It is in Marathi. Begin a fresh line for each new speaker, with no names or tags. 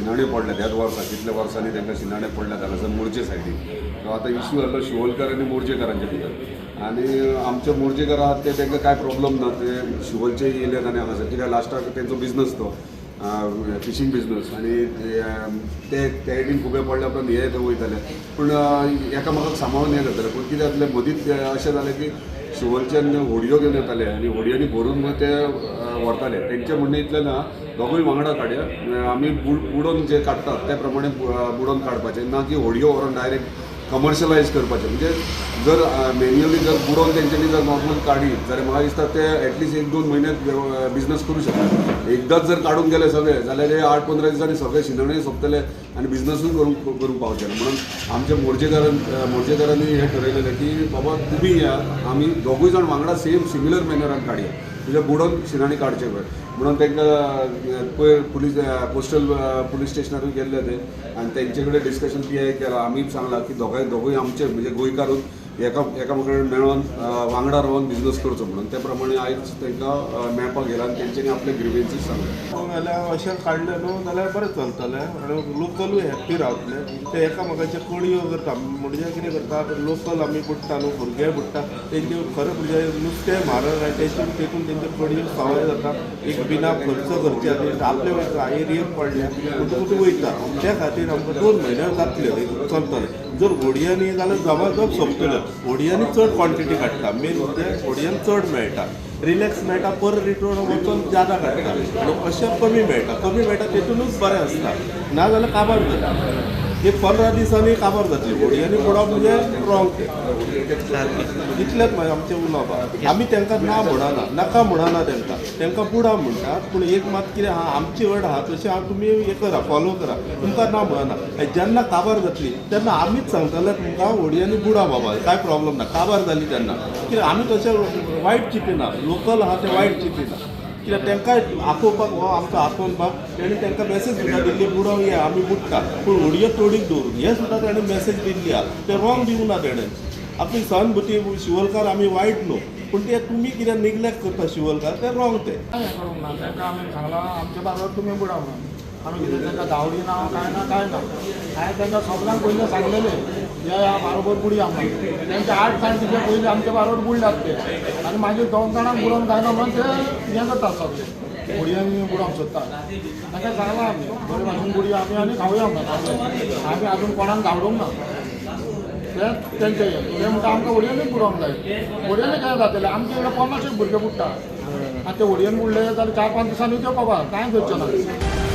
शिनाणे पडले त्याच वर्सा कितल्या वर्सांनी तांकां शिनाणे पडल्यात हांगासर मोर्चे सायडीन. सो आतां इश्यू जाल्लो शिवोलकर आनी मोर्जेकारांच्या भितर आनी आमचे मोर्जेकार आहात ते तांकां कांय प्रॉब्लम ना. ते शिवोलचे येयले आनी हांगासर कित्याक लास्टाक तेंचो बिजनस तो फिशींग बिजनस आनी ते सायडीन खुबे पडल्या उपरांत हे वयताले पूण एकामेकाक सांबाळून हें जातालें. पूण कितें जातलें मदींच अशें जालें की शिवोलच्यान व्हडयो घेवन येताले आनी व्हडयांनी भरून मग ते व्हरताले. तेंचे म्हणणें इतलें ना दोगूय वांगडा काडया आमी बुडोवन जे काडटात ते प्रमाणे बुडोवन काडपाचें ना की व्हडयो व्हरून डायरेक्ट कमर्शलायज करपाचें. म्हणजे जर मॅन्युअली जर बुडोवन तेंच्यांनी जर नॉर्मल काडी जाल्यार म्हाका दिसता ते एटलिस्ट 1-2 म्हयने बिजनस करूं शकतात. एकदाच जर काडून गेले सगळे जाल्यार हे 8-15 दिसांनी सगळे शिनणेय सोंपतले आनी बिजनसूय करूंक पावचे ना. म्हणून आमच्या मोर्जेकारांनी हे ठरयलेलें की बाबा तुमी या आमी दोगूय जाण वांगडा सेम सिमिलर मॅनरान काडया म्हणजे बुडोवन शिनाणी काडचे पळय म्हणून तांकां पयर पोस्टल पुलीस स्टेशनारूय गेल्ले ते आनी तेंचे कडेन डिस्कशन पी केलां. आमी सांगलां की दोगूय आमचे म्हणजे गोंयकारूच एकामेकांक मेळोन वांगडा रावन बिजनस करचो म्हणून. ते प्रमाणे आयज तांकां मेळपाक गेला आनी तेंच्यांनी आपले ग्रिवेन्सीस सांगले.
जाल्यार अशें काडलें न्हू जाल्यार बरें चलतलें आनी लोकलूय हॅप्पी रावतले. ते एकामेकाचे कणयो करता म्हणजे कितें करता लोकल आमी बुडटा न्हू भुरगे बुडटा तेंचे खरें म्हणजे नुस्तें मारन तेतून तेंच्यो कणयो सवाय जाता. एक बिना खर्च करचे खातीर आपले वयता एरियेक पडल्या कुठे वयता त्या खातीर आमकां 2 म्हयने जातले चलतले. जर व्हडयांनी जाल्यार जबरदस्त सोंपतले. व्हडयांनी चड क्वॉन्टिटी काडटा मेन म्हणजे व्हडयान चड मेळटा रिलॅक्स मेळटा पर रिटर्न वचून ज्यादा काडटा आनी अशें कमी मेळटा तेतूनच बरें आसता. ना जाल्यार काबार जाता एक 15 दिसांनी काबार जातली. व्हडयांनी पडप म्हणजे रॉंग इतलेंच आमचें उलोवप. आमी तांकां ना म्हणना नाका म्हणना तांकां बुडा म्हणटात पूण एक मात कितें आहा आमची वर्ड आहा तशें हांव तुमी हें करा फॉलो करा तुमकां ना म्हणना. जेन्ना काबार जातली तेन्ना आमीच सांगतले तुमकां व्हडयांनी बुडा बाबा कांय प्रॉब्लम ना. काबार जाली तेन्ना कित्याक आमी तशें वायट चिंतिना लोकल आहा ते वायट चिंतिना कित्याक तांकांय आपोवपाक हो आमचो आपोवपाक तेणी तांकां मॅसेज सुद्दां दिल्ली बुडोवंक या आमी बुडटा पूण व्हडयो तोडीक दवरून हें सुद्दां तेणें मॅसेज दिल्ली आहा. तें रॉंग दिवं ना तेणें. आपली सहानुभुती शिवोलकार आमी वायट न्हू पूण ते तुमी कितें निग्लेक्ट करता शिवोलकार तें रॉंग तें.
तांकां आमी सांगलां आमच्या बरोबर तुमी बुडा म्हणून आमी कितें तांकां धांवडी ना कांय ना हांवें तांकां सगळ्यांक पयलीं सांगलेलें या बरोबर बुडया म्हणून. तेंचे 8 तारखेच्या पयलीं आमच्या बरोबर बुडल्यात ते आनी मागीर 2 जाणांक बुडोवंक जायना म्हणून ते हें करतात सगळे बुडयांनी बुडोवंक सोदतात. तांकां सांगलां आमी बरे भाशेन बुडया आमी आनी खावया म्हणून. आमी आजून कोणाक धांवडोंक ना तें तेंचे ते म्हणटा आमकां व्हडयांनीच बुडोवंक जाय. व्हडयांनी काय जातलें आमचे कडेन 50 भुरगे बुडटा आनी ते व्हडयांनी बुडले जाल्यार 4-5 दिसांनी त्यो काबार कांय करचे ना.